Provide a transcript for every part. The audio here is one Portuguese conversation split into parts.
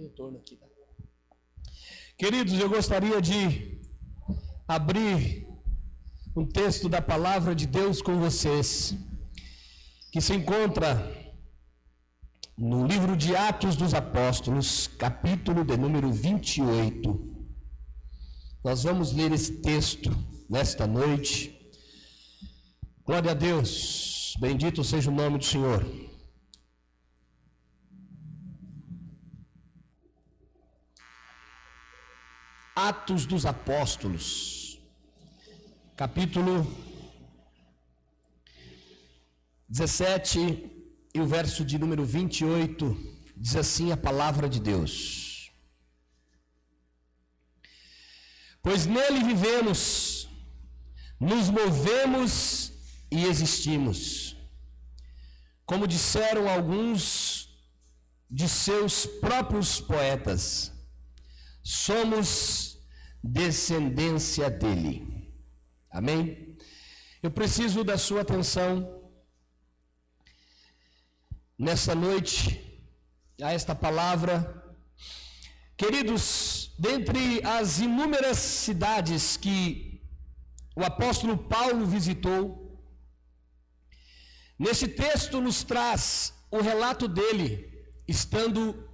retorno aqui, tá? Queridos, eu gostaria de abrir um texto da palavra de Deus com vocês, que se encontra no livro de Atos dos Apóstolos, capítulo de número 28. Nós vamos ler esse texto nesta noite. Glória a Deus, bendito seja o nome do Senhor. Atos dos Apóstolos, capítulo 17 e o verso de número 28, diz assim a palavra de Deus: Pois nele vivemos, nos movemos e existimos, como disseram alguns de seus próprios poetas, somos descendência dele. Amém? Eu preciso da sua atenção nessa noite a esta palavra. Queridos, dentre as inúmeras cidades que o apóstolo Paulo visitou, neste texto nos traz o relato dele estando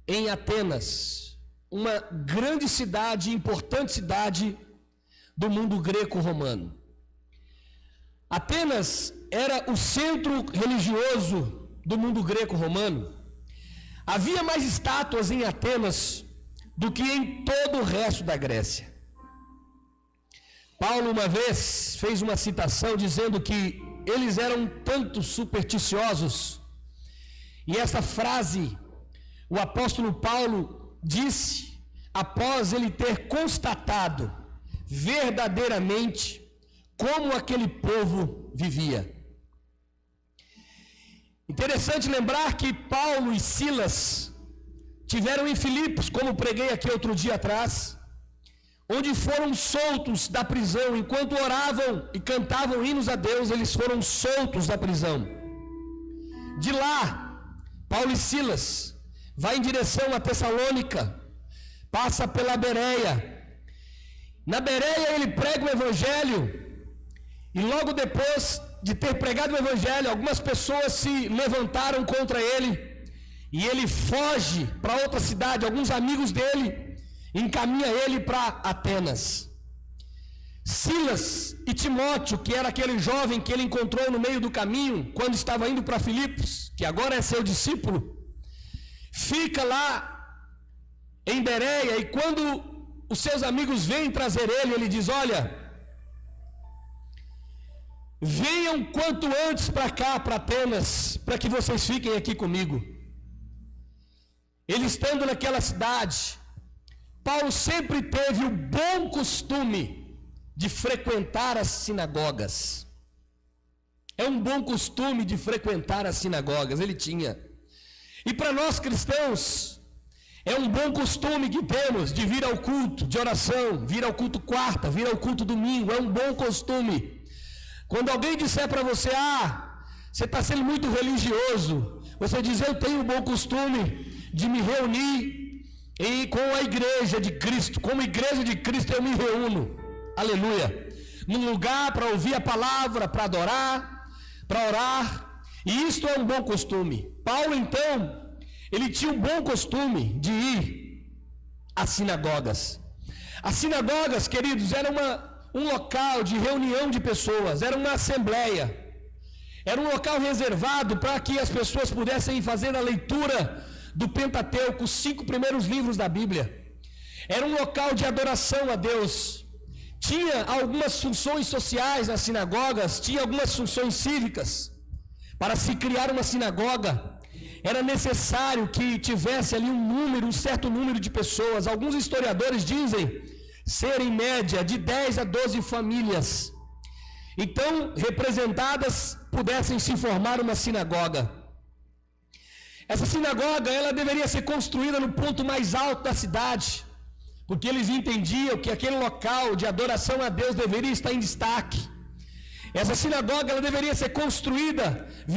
em Atenas, uma grande cidade, importante cidade do mundo greco-romano. Atenas era o centro religioso do mundo greco-romano. Havia mais estátuas em Atenas do que em todo o resto da Grécia. Paulo uma vez fez uma citação dizendo que eles eram tanto supersticiosos, e essa frase o apóstolo Paulo disse após ele ter constatado verdadeiramente como aquele povo vivia. Interessante lembrar que Paulo e Silas tiveram em Filipos, como preguei aqui outro dia atrás, onde foram soltos da prisão, enquanto oravam e cantavam hinos a Deus, eles foram soltos da prisão. De lá, Paulo e Silas vai em direção a Tessalônica, passa pela Bereia. Na Bereia ele prega o evangelho, e logo depois de ter pregado o evangelho, algumas pessoas se levantaram contra ele, e ele foge para outra cidade. Alguns amigos dele encaminha ele para Atenas. Silas e Timóteo, que era aquele jovem que ele encontrou no meio do caminho, quando estava indo para Filipos, que agora é seu discípulo, fica lá em Bereia, e quando os seus amigos vêm trazer ele, ele diz: olha, venham quanto antes para cá, para Atenas, para que vocês fiquem aqui comigo. Ele estando naquela cidade, Paulo sempre teve o bom costume de frequentar as sinagogas. É um bom costume de frequentar as sinagogas, ele tinha. E para nós cristãos, é um bom costume que temos de vir ao culto de oração, vir ao culto quarta, vir ao culto domingo. É um bom costume. Quando alguém disser para você: você está sendo muito religioso, você diz: eu tenho o bom costume de me reunir com a igreja de Cristo. Como igreja de Cristo eu me reúno, aleluia, num lugar para ouvir a palavra, para adorar, para orar. E isto é um bom costume. Paulo então, ele tinha um bom costume de ir às sinagogas. As sinagogas, queridos, eram um local de reunião de pessoas, era uma assembleia, era um local reservado para que as pessoas pudessem fazer a leitura do Pentateuco, os 5 primeiros livros da Bíblia. Era um local de adoração a Deus. Tinha algumas funções sociais nas sinagogas, tinha algumas funções cívicas. Para se criar uma sinagoga, era necessário que tivesse ali um certo número de pessoas. Alguns historiadores dizem ser em média de 10 a 12 famílias, então representadas, pudessem se formar uma sinagoga. Essa sinagoga, ela deveria ser construída no ponto mais alto da cidade, porque eles entendiam que aquele local de adoração a Deus deveria estar em destaque. Essa sinagoga, ela deveria ser construída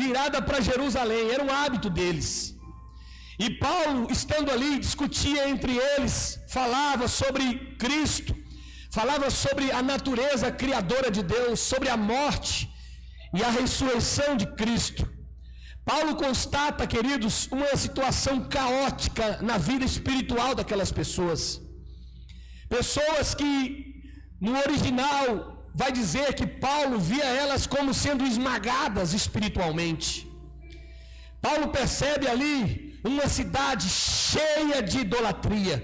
virada para Jerusalém, era um hábito deles. E Paulo, estando ali, discutia entre eles, falava sobre Cristo, falava sobre a natureza criadora de Deus, sobre a morte e a ressurreição de Cristo. Paulo constata, queridos, uma situação caótica na vida espiritual daquelas pessoas. Pessoas que, no original, vai dizer que Paulo via elas como sendo esmagadas espiritualmente. Paulo percebe ali uma cidade cheia de idolatria,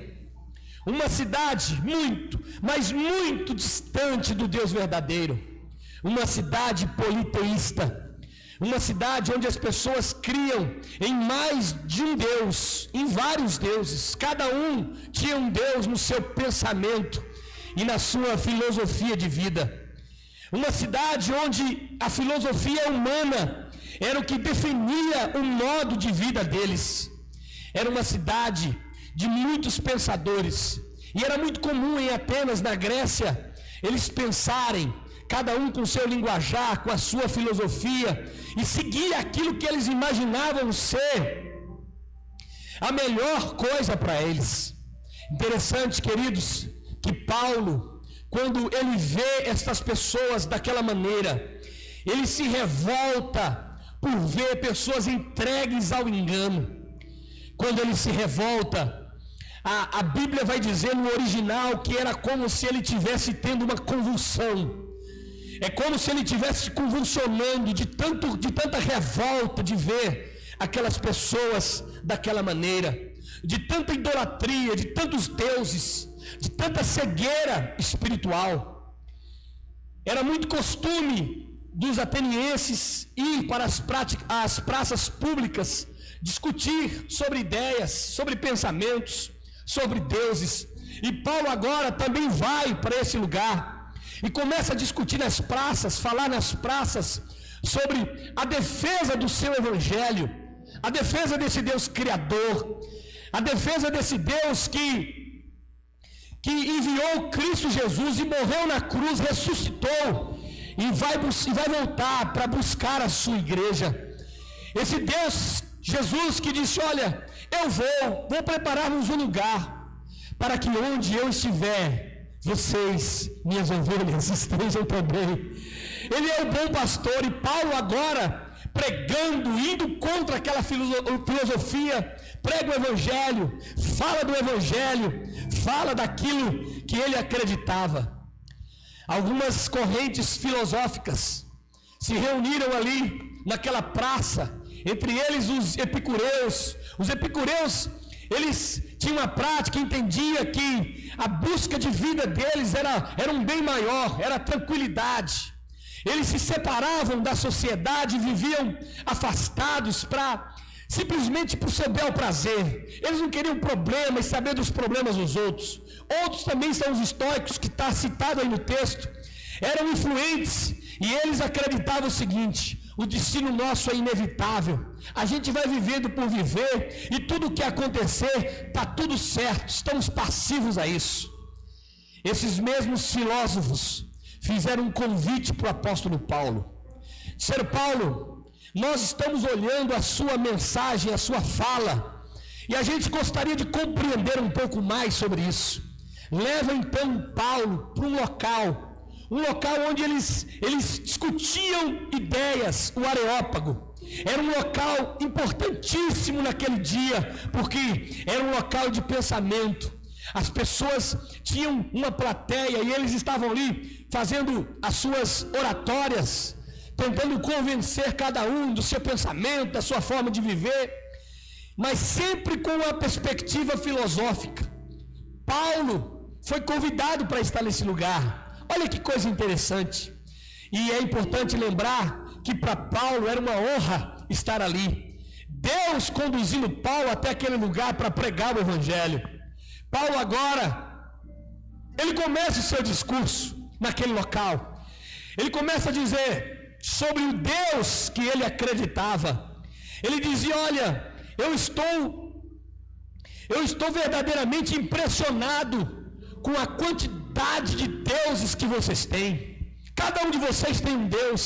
uma cidade muito, mas muito distante do Deus verdadeiro, uma cidade politeísta, uma cidade onde as pessoas criam em mais de um Deus, em vários deuses, cada um tinha um Deus no seu pensamento e na sua filosofia de vida. Uma cidade onde a filosofia humana era o que definia o modo de vida deles. Era uma cidade de muitos pensadores, e era muito comum em Atenas, na Grécia, eles pensarem, cada um com seu linguajar, com a sua filosofia, e seguir aquilo que eles imaginavam ser a melhor coisa para eles. Interessante, queridos, que Paulo, quando ele vê estas pessoas daquela maneira, ele se revolta por ver pessoas entregues ao engano. Quando ele se revolta, a Bíblia vai dizer no original que era como se ele estivesse tendo uma convulsão. É como se ele estivesse convulsionando de tanta revolta de ver aquelas pessoas daquela maneira, de tanta idolatria, de tantos deuses, de tanta cegueira espiritual. Era muito costume dos atenienses ir para as praças públicas, discutir sobre ideias, sobre pensamentos, sobre deuses. E Paulo agora também vai para esse lugar e começa a discutir nas praças, falar nas praças sobre a defesa do seu evangelho, a defesa desse Deus criador, a defesa desse Deus que enviou Cristo Jesus e morreu na cruz, ressuscitou e vai voltar para buscar a sua igreja. Esse Deus, Jesus, que disse: olha, eu vou preparar-vos um lugar, para que onde eu estiver, vocês, minhas ovelhas, estejam também. Ele é o bom pastor. E Paulo agora, pregando, indo contra aquela filosofia, prega o evangelho, fala do evangelho, fala daquilo que ele acreditava. Algumas correntes filosóficas se reuniram ali naquela praça, entre eles os epicureus. Os epicureus, eles tinham uma prática, entendia que a busca de vida deles era um bem maior, era tranquilidade. Eles se separavam da sociedade e viviam afastados simplesmente por seu bel prazer. Eles não queriam problemas, saber dos problemas dos outros. Outros também são os estoicos, que está citado aí no texto. Eram influentes e eles acreditavam o seguinte: o destino nosso é inevitável, a gente vai vivendo por viver, e tudo que acontecer, está tudo certo, estamos passivos a isso. Esses mesmos filósofos fizeram um convite para o apóstolo Paulo. Disseram: Paulo, nós estamos olhando a sua mensagem, a sua fala, e a gente gostaria de compreender um pouco mais sobre isso. Leva então Paulo para um local onde eles discutiam ideias, o Areópago. Era um local importantíssimo naquele dia, porque era um local de pensamento. As pessoas tinham uma plateia e eles estavam ali fazendo as suas oratórias, tentando convencer cada um do seu pensamento, da sua forma de viver, mas sempre com uma perspectiva filosófica. Paulo foi convidado para estar nesse lugar. Olha que coisa interessante. E é importante lembrar que para Paulo era uma honra estar ali. Deus conduzindo Paulo até aquele lugar para pregar o evangelho. Paulo agora, ele começa o seu discurso naquele local. Ele começa a dizer sobre o Deus que ele acreditava. Ele dizia: olha, eu estou verdadeiramente impressionado com a quantidade de deuses que vocês têm. Cada um de vocês tem um Deus,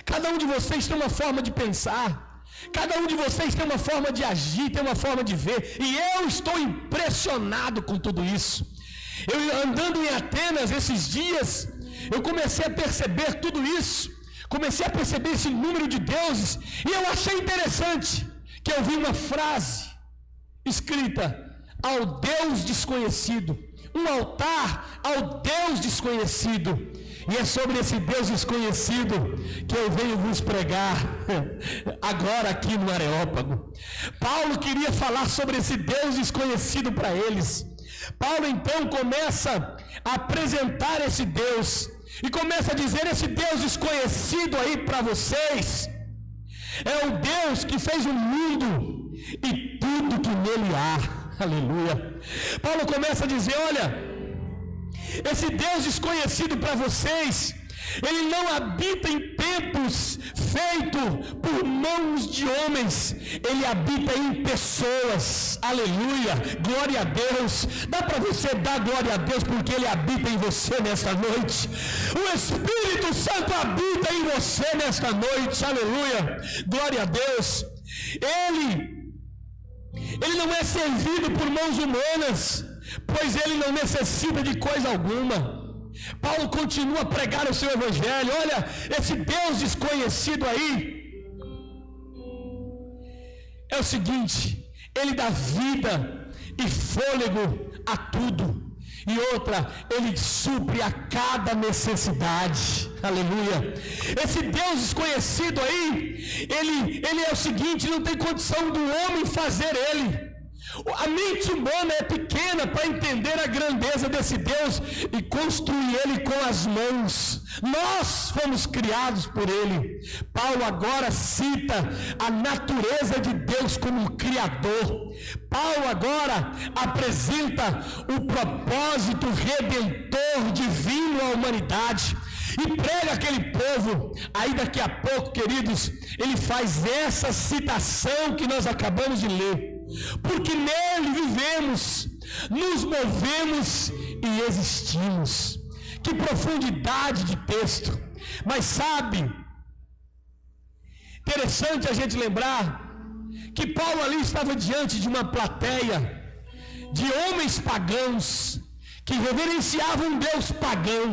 cada um de vocês tem uma forma de pensar, Cada um de vocês tem uma forma de agir, tem uma forma de ver, e eu estou impressionado com tudo isso. Eu andando em Atenas esses dias, eu comecei a perceber tudo isso, comecei a perceber esse número de deuses, e eu achei interessante que eu vi uma frase escrita: ao Deus desconhecido, um altar ao Deus desconhecido. E é sobre esse Deus desconhecido que eu venho vos pregar agora aqui no Areópago. Paulo queria falar sobre esse Deus desconhecido para eles. Paulo então começa a apresentar esse Deus e começa a dizer: esse Deus desconhecido aí para vocês é o Deus que fez o mundo e tudo que nele há. Aleluia. Paulo começa a dizer: olha, esse Deus desconhecido para vocês, ele não habita em templos feitos por mãos de homens, ele habita em pessoas. Aleluia, glória a Deus. Dá para você dar glória a Deus porque ele habita em você nesta noite. O Espírito Santo habita em você nesta noite. Aleluia, glória a Deus. Ele não é servido por mãos humanas, pois ele não necessita de coisa alguma. Paulo continua a pregar o seu evangelho. Olha, esse Deus desconhecido aí é o seguinte: ele dá vida e fôlego a tudo, e outra, ele supre a cada necessidade. Aleluia. Esse Deus desconhecido aí, ele é o seguinte: não tem condição do homem fazer ele. A mente humana é pequena para entender a grandeza desse Deus e construir ele com as mãos. Nós fomos criados por ele. Paulo agora cita a natureza de Deus como um criador. Paulo agora apresenta o propósito redentor divino à humanidade e prega aquele povo. Aí daqui a pouco, queridos, ele faz essa citação que nós acabamos de ler: porque nele vivemos, nos movemos e existimos. Que profundidade de texto! Mas sabe, interessante a gente lembrar que Paulo ali estava diante de uma plateia de homens pagãos que reverenciavam um Deus pagão,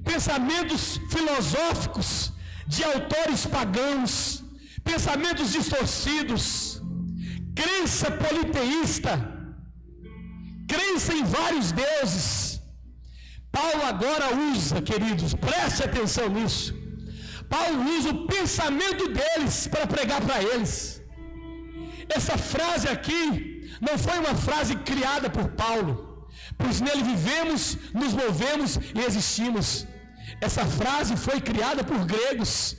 pensamentos filosóficos de autores pagãos, pensamentos distorcidos, crença politeísta, crença em vários deuses. Paulo agora usa, queridos, preste atenção nisso, Paulo usa o pensamento deles para pregar para eles. Essa frase aqui não foi uma frase criada por Paulo, pois nele vivemos, nos movemos e existimos. Essa frase foi criada por gregos.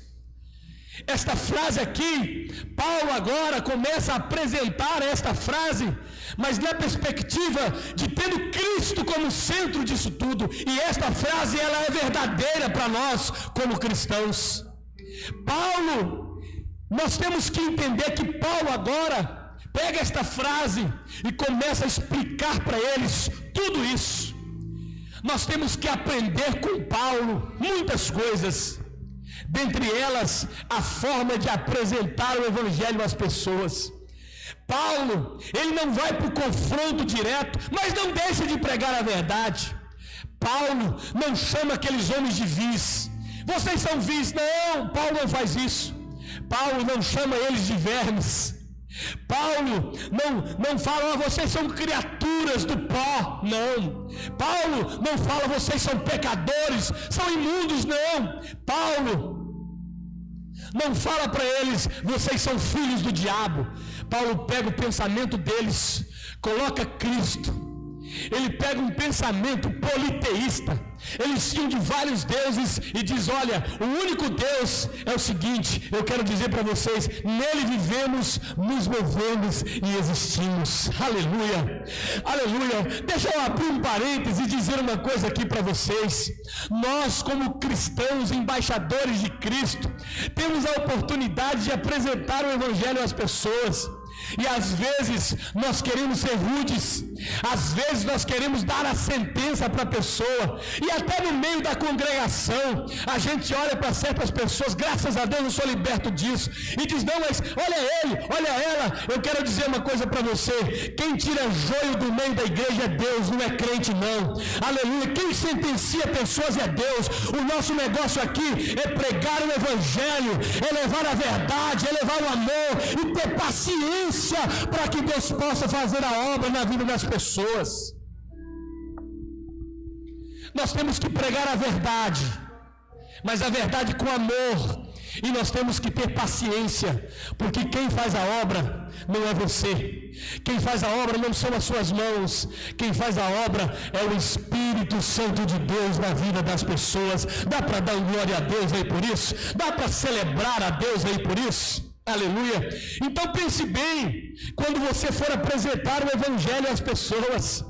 Esta frase aqui, Paulo agora começa a apresentar esta frase, mas na perspectiva de tendo Cristo como centro disso tudo. E esta frase, ela é verdadeira para nós como cristãos. Paulo, nós temos que entender que Paulo agora pega esta frase e começa a explicar para eles tudo isso. Nós temos que aprender com Paulo muitas coisas. Dentre elas, a forma de apresentar o evangelho às pessoas. Paulo, ele não vai para o confronto direto, mas não deixa de pregar a verdade. Paulo não chama aqueles homens de vis. Vocês são vis. Não, Paulo não faz isso. Paulo não chama eles de vermes. Paulo não fala: vocês são criaturas do pó. Não. Paulo não fala: vocês são pecadores, são imundos. Não. Paulo não fala para eles: vocês são filhos do diabo. Paulo pega o pensamento deles, coloca Cristo. Ele pega um pensamento politeísta. Eles tinham de vários deuses e diz: olha, o único Deus é o seguinte, eu quero dizer para vocês, nele vivemos, nos movemos e existimos. Aleluia, aleluia. Deixa eu abrir um parêntese e dizer uma coisa aqui para vocês. Nós, como cristãos, embaixadores de Cristo, temos a oportunidade de apresentar o evangelho às pessoas. E às vezes nós queremos ser rudes, às vezes nós queremos dar a sentença para a pessoa, e até no meio da congregação, a gente olha para certas pessoas, graças a Deus eu sou liberto disso, e diz: não, mas olha ele, olha ela. Eu quero dizer uma coisa para você: quem tira joio do meio da igreja é Deus, não é crente não. Aleluia. Quem sentencia pessoas é Deus. O nosso negócio aqui é pregar o evangelho, é levar a verdade, é levar o amor e ter paciência para que Deus possa fazer a obra na vida das pessoas. Nós temos que pregar a verdade, mas a verdade com amor, e nós temos que ter paciência, porque quem faz a obra não é você, quem faz a obra não são as suas mãos, quem faz a obra é o Espírito Santo de Deus na vida das pessoas. Dá para dar glória a Deus aí por isso? Dá para celebrar a Deus aí por isso? Aleluia. Então pense bem, quando você for apresentar o evangelho às pessoas,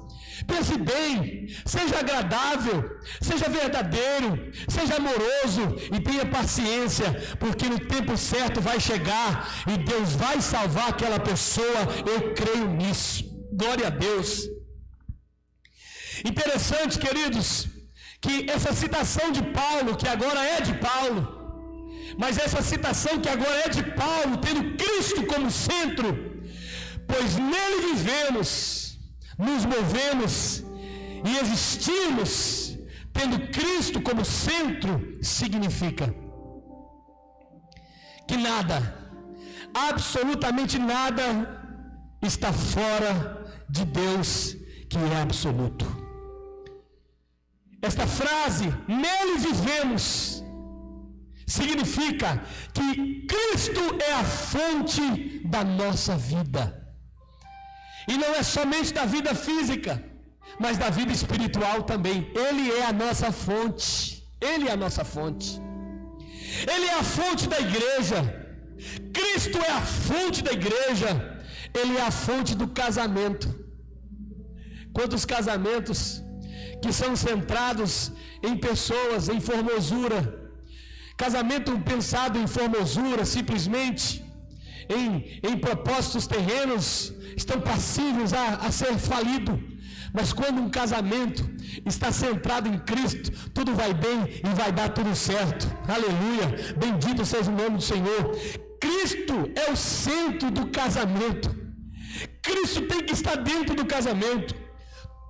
pense bem, seja agradável, seja verdadeiro, seja amoroso e tenha paciência, porque no tempo certo vai chegar e Deus vai salvar aquela pessoa. Eu creio nisso. Glória a Deus. Interessante, queridos, que essa citação de Paulo, que agora é de Paulo, mas essa citação que agora é de Paulo, tendo Cristo como centro, pois nele vivemos, nos movemos e existimos, tendo Cristo como centro, significa que nada, absolutamente nada, está fora de Deus, que é absoluto. Esta frase, nele vivemos, significa que Cristo é a fonte da nossa vida. E não é somente da vida física, mas da vida espiritual também. Ele é a nossa fonte. Ele é a nossa fonte. Ele é a fonte da igreja. Cristo é a fonte da igreja. Ele é a fonte do casamento. Quantos casamentos que são centrados em pessoas, em formosura. Casamento pensado em formosura, simplesmente em propósitos terrenos, estão passíveis a ser falido. Mas quando um casamento está centrado em Cristo, tudo vai bem e vai dar tudo certo. Aleluia, bendito seja o nome do Senhor. Cristo é o centro do casamento. Cristo tem que estar dentro do casamento.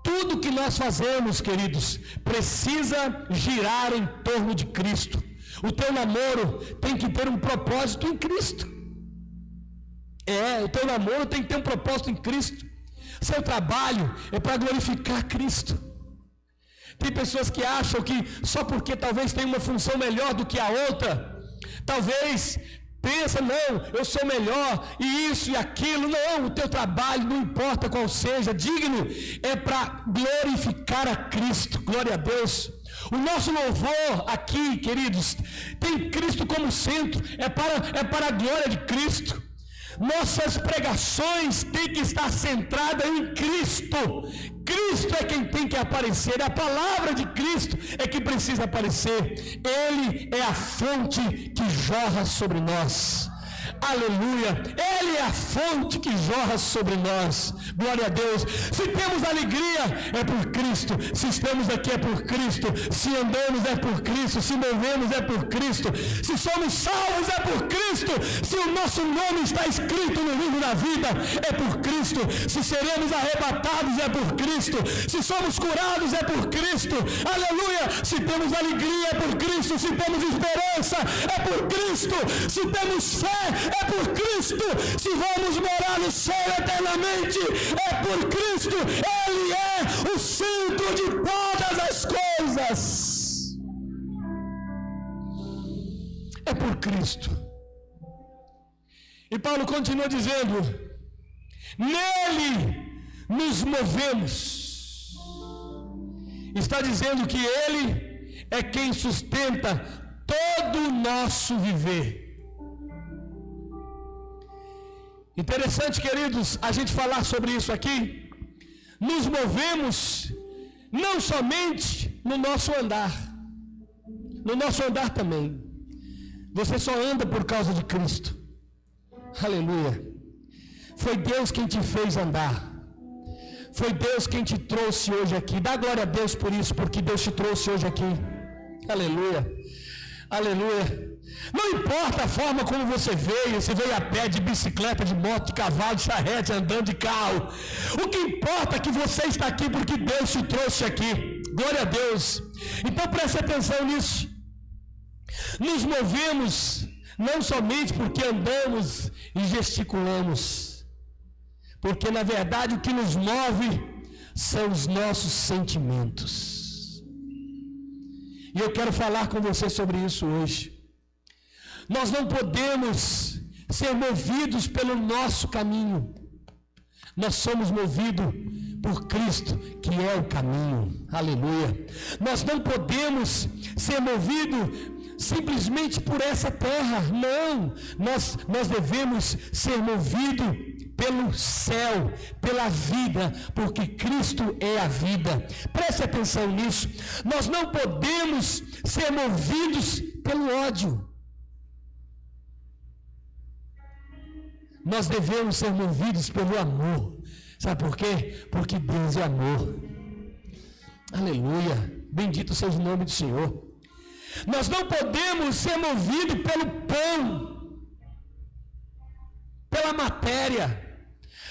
Tudo que nós fazemos, queridos, precisa girar em torno de Cristo. O teu namoro tem que ter um propósito em Cristo. O teu namoro tem que ter um propósito em Cristo. Seu trabalho é para glorificar Cristo. Tem pessoas que acham que só porque talvez tem uma função melhor do que a outra, talvez pensa: não, eu sou melhor, e isso e aquilo. Não, o teu trabalho, não importa qual seja, digno, é para glorificar a Cristo. Glória a Deus. O nosso louvor aqui, queridos, tem Cristo como centro, é para a glória de Cristo. Nossas pregações têm que estar centradas em Cristo. Cristo é quem tem que aparecer, a palavra de Cristo é que precisa aparecer. Ele é a fonte que jorra sobre nós. Aleluia, Ele é a fonte que jorra sobre nós. Glória a Deus. Se temos alegria, é por Cristo. Se estamos aqui, é por Cristo. Se andamos, é por Cristo. Se movemos, é por Cristo. Se somos salvos, é por Cristo. Se o nosso nome está escrito no livro da vida, é por Cristo. Se seremos arrebatados, é por Cristo. Se somos curados, é por Cristo. Aleluia. Se temos alegria, é por Cristo. Se temos esperança, é por Cristo. Se temos fé, é por Cristo. Se vamos morar no céu eternamente, é por Cristo. Ele é o centro de todas as coisas. É por Cristo. E Paulo continua dizendo: nele nos movemos. Está dizendo que ele é quem sustenta todo o nosso viver. Interessante, queridos, a gente falar sobre isso aqui. Nos movemos não somente no nosso andar, no nosso andar também. Você só anda por causa de Cristo. Aleluia. Foi Deus quem te fez andar. Foi Deus quem te trouxe hoje aqui. Dá glória a Deus por isso, porque Deus te trouxe hoje aqui. Aleluia. Aleluia. Não importa a forma como você veio a pé, de bicicleta, de moto, de cavalo, de charrete, andando de carro. O que importa é que você está aqui porque Deus te trouxe aqui. Glória a Deus. Então preste atenção nisso. Nos movemos não somente porque andamos e gesticulamos, porque na verdade o que nos move são os nossos sentimentos. E eu quero falar com você sobre isso hoje. Nós não podemos ser movidos pelo nosso caminho. Nós somos movidos por Cristo, que é o caminho. Aleluia. Nós não podemos ser movidos simplesmente por essa terra. Não. Nós devemos ser movidos pelo céu, pela vida, porque Cristo é a vida. Preste atenção nisso. Nós não podemos ser movidos pelo ódio. Nós devemos ser movidos pelo amor. Sabe por quê? Porque Deus é amor. Aleluia. Bendito seja o nome do Senhor. Nós não podemos ser movidos pelo pão, pela matéria.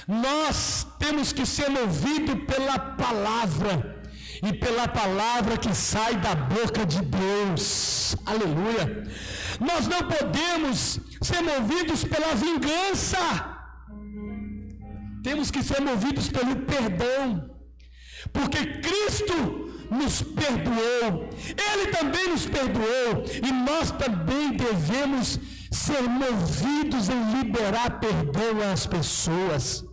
Nós temos que ser movidos pela palavra, e pela palavra que sai da boca de Deus. Aleluia. Nós não podemos ser movidos pela vingança. Temos que ser movidos pelo perdão, porque Cristo nos perdoou, Ele também nos perdoou, e nós também devemos ser movidos em liberar perdão às pessoas,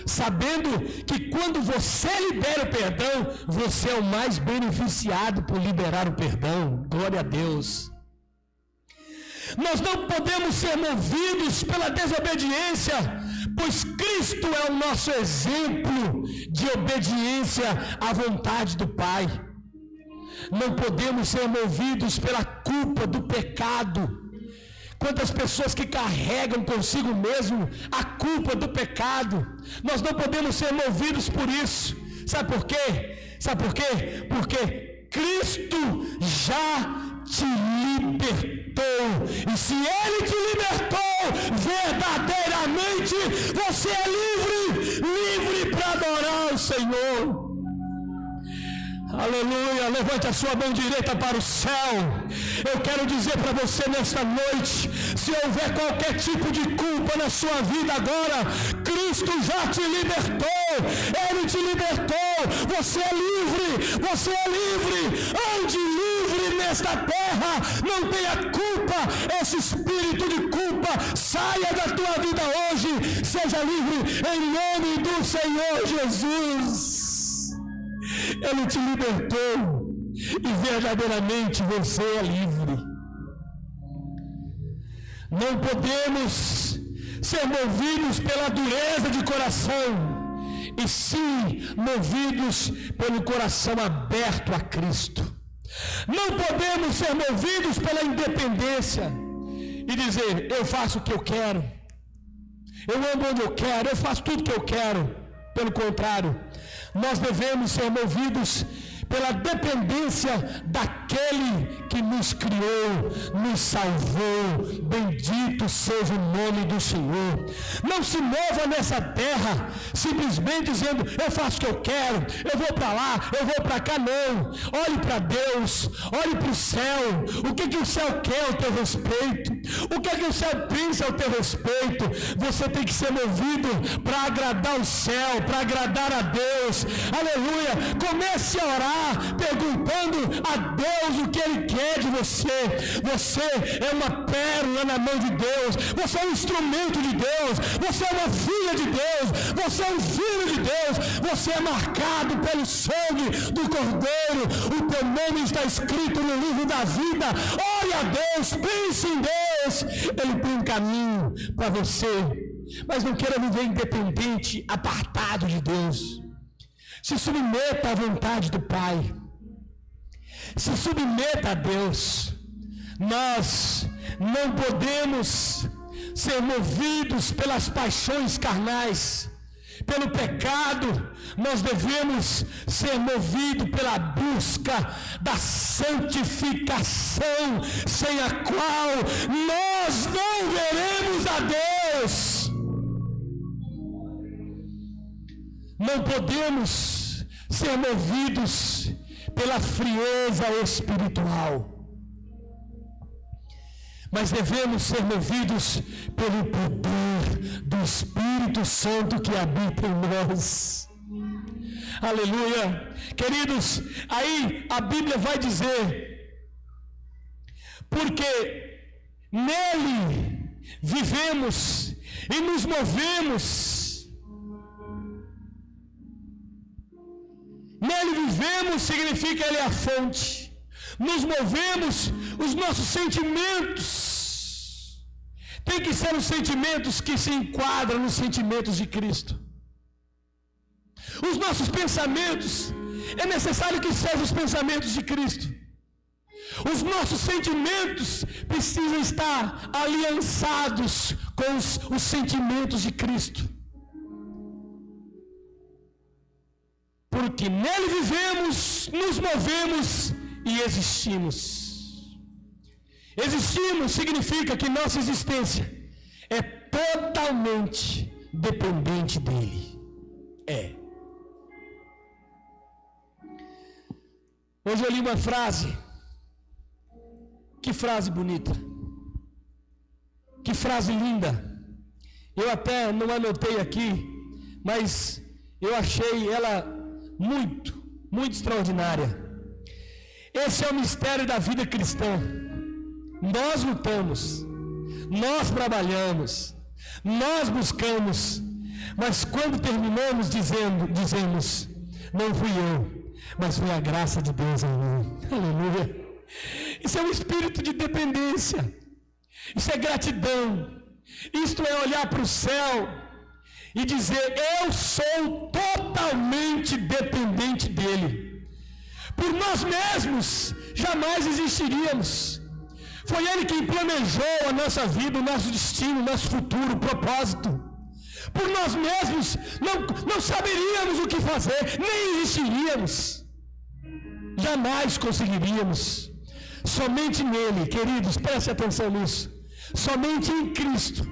sabendo que quando você libera o perdão, você é o mais beneficiado por liberar o perdão. Glória a Deus. Nós não podemos ser movidos pela desobediência, pois Cristo é o nosso exemplo de obediência à vontade do Pai. Não podemos ser movidos pela culpa do pecado. Quantas pessoas que carregam consigo mesmo a culpa do pecado. Nós não podemos ser movidos por isso. Sabe por quê? Sabe por quê? Porque Cristo já te libertou. E se Ele te libertou, verdadeiramente você é livre, livre para adorar o Senhor. Aleluia, levante a sua mão direita para o céu. Eu quero dizer para você nesta noite, se houver qualquer tipo de culpa na sua vida agora, Cristo já te libertou, Ele te libertou, você é livre, você é livre, ande livre nesta terra, não tenha culpa, esse espírito de culpa saia da tua vida hoje, seja livre em nome do Senhor Jesus. Ele te libertou e verdadeiramente você é livre. Não podemos ser movidos pela dureza de coração, e sim movidos pelo coração aberto a Cristo. Não podemos ser movidos pela independência e dizer: eu faço o que eu quero, eu ando onde eu quero, eu faço tudo o que eu quero. Pelo contrário, nós devemos ser movidos pela dependência daquele que nos criou, nos salvou. Bendito seja o nome do Senhor. Não se mova nessa terra simplesmente dizendo: eu faço o que eu quero, eu vou para lá, eu vou para cá. Não, olhe para Deus, olhe para o céu. O que o céu quer ao teu respeito? O que o céu pensa ao teu respeito? Você tem que ser movido para agradar o céu, para agradar a Deus. Aleluia. Comece a orar perguntando a Deus o que Ele quer de você. Você é uma pérola na mão de Deus, você é um instrumento de Deus, você é uma filha de Deus, você é um filho de Deus, você é marcado pelo sangue do Cordeiro, o teu nome está escrito no livro da vida. Ore a Deus, pense em Deus, Ele tem um caminho para você, mas não queira viver independente, apartado de Deus. Se submeta à vontade do Pai. Se submeta a Deus. Nós não podemos ser movidos pelas paixões carnais, pelo pecado. Nós devemos ser movidos pela busca da santificação, sem a qual nós não veremos a Deus. Não podemos ser movidos pela frieza espiritual, mas devemos ser movidos pelo poder do Espírito Santo que habita em nós. Aleluia. Queridos, aí a Bíblia vai dizer, porque nele vivemos e nos movemos. Nele vivemos significa ele é a fonte. Nos movemos, os nossos sentimentos tem que ser os sentimentos que se enquadram nos sentimentos de Cristo. Os nossos pensamentos, é necessário que sejam os pensamentos de Cristo. Os nossos sentimentos precisam estar aliançados com os sentimentos de Cristo. Porque nele vivemos, nos movemos e existimos. Existimos significa que nossa existência é totalmente dependente dele. É. Hoje eu li uma frase. Que frase bonita. Que frase linda. Eu até não anotei aqui, mas eu achei ela muito, muito extraordinária. Esse é o mistério da vida cristã. Nós lutamos, nós trabalhamos, nós buscamos, mas quando terminamos dizemos, não fui eu, mas foi a graça de Deus em mim. Aleluia. Isso é um espírito de dependência. Isso é gratidão. Isto é olhar para o céu e dizer, eu sou totalmente dependente dele. Por nós mesmos jamais existiríamos. Foi ele quem planejou a nossa vida, o nosso destino, o nosso futuro, o propósito. Por nós mesmos não saberíamos o que fazer, nem existiríamos. Jamais conseguiríamos. Somente nele, queridos, preste atenção nisso. Somente em Cristo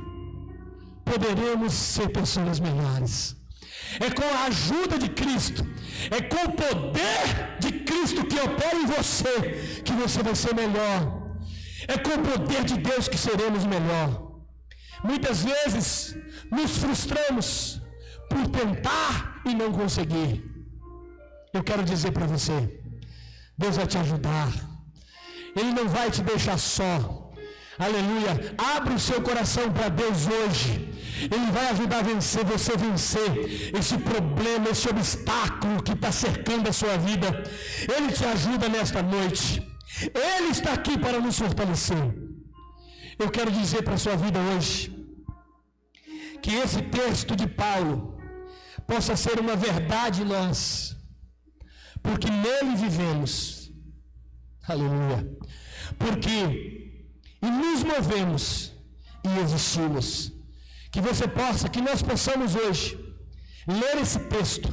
poderemos ser pessoas melhores. É com a ajuda de Cristo, é com o poder de Cristo que opera em você, que você vai ser melhor. É com o poder de Deus que seremos melhor. Muitas vezes nos frustramos por tentar e não conseguir. Eu quero dizer para você, Deus vai te ajudar. Ele não vai te deixar só. Aleluia. Abre o seu coração para Deus hoje. Ele vai ajudar você a vencer esse problema, esse obstáculo que está cercando a sua vida. Ele te ajuda nesta noite. Ele está aqui para nos fortalecer. Eu quero dizer para a sua vida hoje, que esse texto de Paulo possa ser uma verdade em nós, porque nele vivemos. Aleluia. Porque e nos movemos e existimos. Que que nós possamos hoje ler esse texto,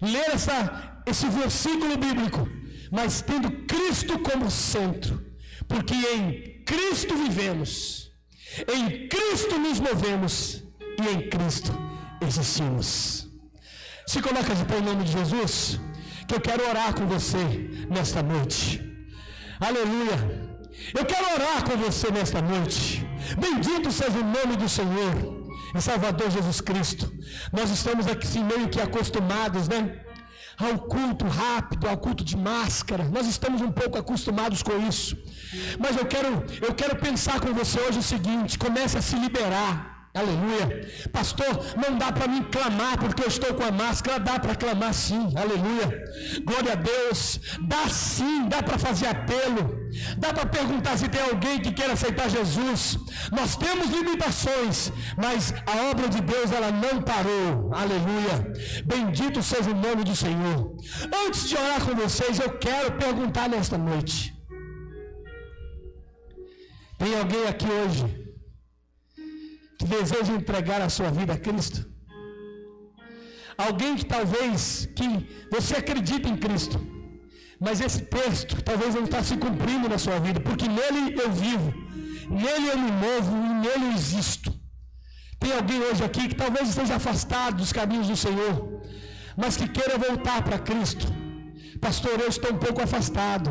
ler esse versículo bíblico, mas tendo Cristo como centro, porque em Cristo vivemos, em Cristo nos movemos e em Cristo existimos. Se coloca de pé em nome de Jesus, que eu quero orar com você nesta noite. Aleluia. Eu quero orar com você nesta noite. Bendito seja o nome do Senhor e Salvador Jesus Cristo. Nós estamos aqui meio que acostumados, ao culto rápido, ao culto de máscara. Nós estamos um pouco acostumados com isso. Mas eu quero pensar com você hoje o seguinte: comece a se liberar. Aleluia. Pastor, não dá para mim clamar porque eu estou com a máscara. Dá para clamar sim. Aleluia. Glória a Deus. Dá sim, dá para fazer apelo. Dá para perguntar se tem alguém que quer aceitar Jesus. Nós temos limitações, mas a obra de Deus ela não parou. Aleluia. Bendito seja o nome do Senhor. Antes de orar com vocês, eu quero perguntar nesta noite: tem alguém aqui hoje que deseja entregar a sua vida a Cristo? Alguém que talvez você acredita em Cristo, mas esse texto talvez não está se cumprindo na sua vida, porque nele eu vivo, nele eu me movo e nele eu existo. Tem alguém hoje aqui que talvez esteja afastado dos caminhos do Senhor, mas que queira voltar para Cristo. Pastor, eu estou um pouco afastado,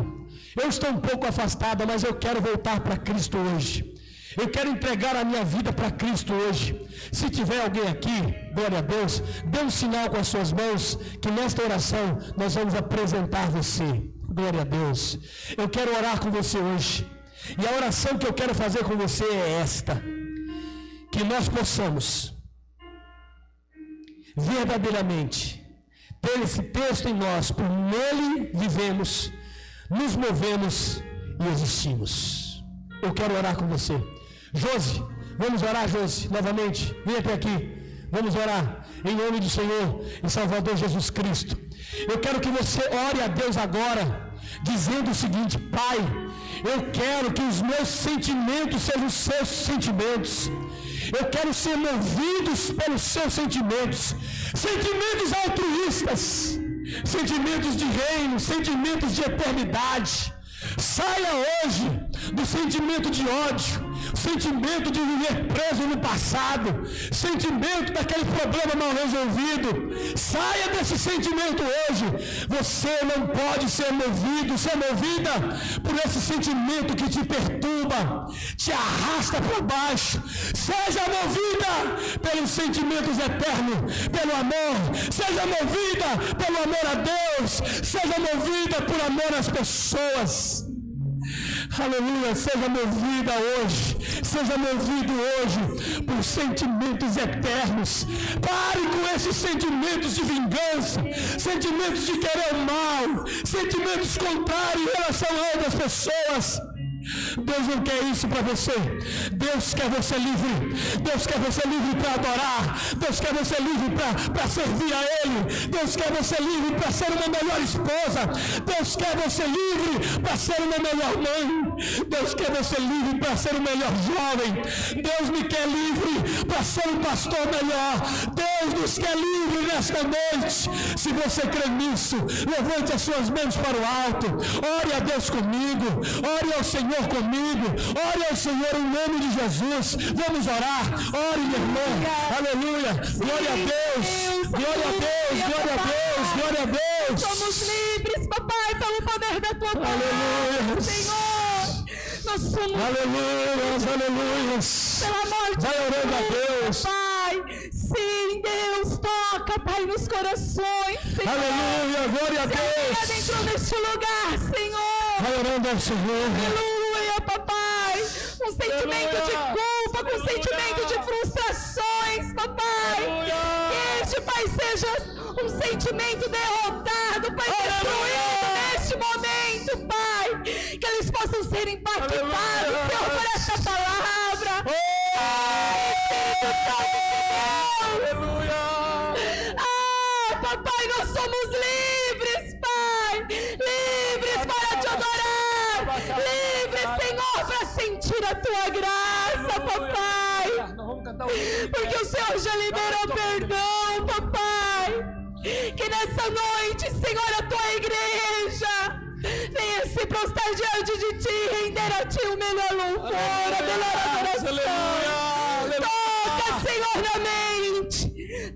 mas eu quero voltar para Cristo hoje. Eu quero entregar a minha vida para Cristo hoje. Se tiver alguém aqui, glória a Deus, dê um sinal com as suas mãos, que nesta oração nós vamos apresentar você. Glória a Deus. Eu quero orar com você hoje. E a oração que eu quero fazer com você é esta: que nós possamos verdadeiramente ter esse texto em nós, por nele vivemos, nos movemos e existimos. Eu quero orar com você. Josi, vamos orar, Josi, novamente. Vem até aqui. Vamos orar em nome do Senhor e Salvador Jesus Cristo. Eu quero que você ore a Deus agora, dizendo o seguinte: Pai, eu quero que os meus sentimentos sejam os seus sentimentos. Eu quero ser movidos pelos seus sentimentos. Sentimentos altruístas, sentimentos de reino, sentimentos de eternidade. Saia hoje do sentimento de ódio, sentimento de viver preso no passado, sentimento daquele problema mal resolvido. Saia desse sentimento hoje. Você não pode ser movida por esse sentimento que te perturba, te arrasta para baixo. Seja movida pelos sentimentos eternos, pelo amor. Seja movida pelo amor a Deus. Seja movida por amor às pessoas. Aleluia, seja movida hoje, seja movido hoje por sentimentos eternos. Pare com esses sentimentos de vingança, sentimentos de querer o mal, sentimentos contrários em relação a outras pessoas. Deus não quer isso para você. Deus quer você livre. Deus quer você livre para adorar. Deus quer você livre para servir a Ele. Deus quer você livre para ser uma melhor esposa. Deus quer você livre para ser uma melhor mãe. Deus quer você livre para ser o melhor jovem. Deus me quer livre para ser um pastor melhor. Deus nos quer livre nesta noite. Se você crê nisso, levante as suas mãos para o alto. Ore a Deus comigo. Ore ao Senhor comigo. Ore ao Senhor em nome de Jesus. Vamos orar. Ore, meu irmão. Aleluia. Glória a Deus. Glória a Deus. Glória a Deus. Glória a Deus. Somos livres, papai, pelo poder da tua palavra, Senhor. Nós somos aleluias, aleluias. Pelo amor de vai orando a Deus, Pai. Sim, Deus, toca, Pai, nos corações, Senhor. Aleluia, glória a Deus. Se dentro deste lugar, Senhor. Vai orando ao Senhor. Aleluia, papai. Um sentimento de culpa, com um sentimento de frustrações, papai. Aleluia. Que este, Pai, seja um sentimento derrotado, Pai, destruído neste momento, Pai. Que eles possam ser impactados, Senhor, por esta palavra. Aleluia. Ah, papai, nós somos livres, Pai. Livres para te adorar. Livres, Senhor, para sentir a tua graça, papai. Porque o Senhor já liberou perdão, papai. Que nessa noite, Senhor, a tua igreja venha se prostrar diante de ti e render a ti o melhor louvor, a melhor adoração. Toca, Senhor, na mente.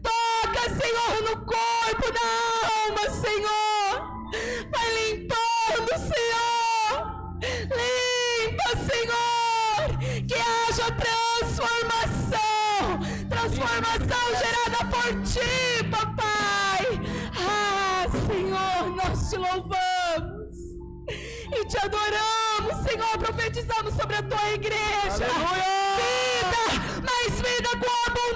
Toca, Senhor, no corpo, na alma, Senhor. Vai limpando, Senhor. Limpa, Senhor. Que haja transformação gerada por ti, papai. Ah, Senhor, nós te louvamos e te adoramos, Senhor. Profetizamos sobre a tua igreja. Aleluia. Vida, mais vida com abundância.